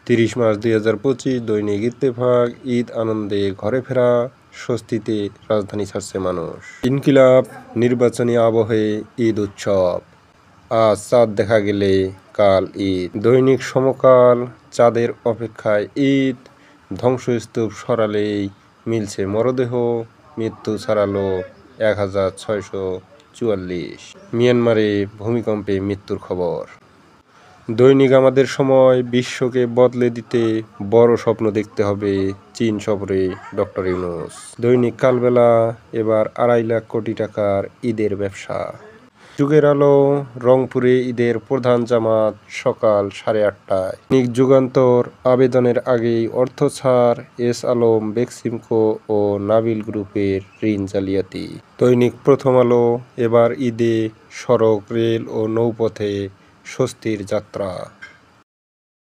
30 March 2025 দৈনিক ইত্তেফাক। ঈদ আনন্দে ঘরে ফেরা, স্বস্তিতে রাজধানী ছাড়ছে মানুষ। ইনকিলাব নির্বাচনী আবহে ঈদ উৎসব। আজ চাঁদ দেখা গেলে কাল ঈদ। দৈনিক সমকাল চাঁদের অপেক্ষায় ঈদ। ধ্বংসস্তূপ সরালেই মিলছে মরদেহ। মৃত্যু ছাড়ালো 1644। মিয়ানমারে ভূমিকম্পে মৃত্যুর খবর। দৈনিক আমাদের সময়। বিশ্বকে বদলে দিতে বড় স্বপ্ন দেখতে হবে, চীন সফরে ডক্টর ইউনূস। দৈনিক কালবেলা এবার 2.5 লাখ কোটি টাকার ঈদের ব্যবসা। যুগের আলো রংপুরে ঈদের প্রধান জামাত সকাল 8:30টায়। দৈনিক যুগান্তর আবেদনের আগেই অর্থ ছাড়, এস আলম, বেক্সিমকো ও নাবিল গ্রুপের ঋণ জালিয়াতি। দৈনিক প্রথম আলো এবার ঈদে সড়ক, রেল ও নৌপথে স্বস্তির যাত্রা।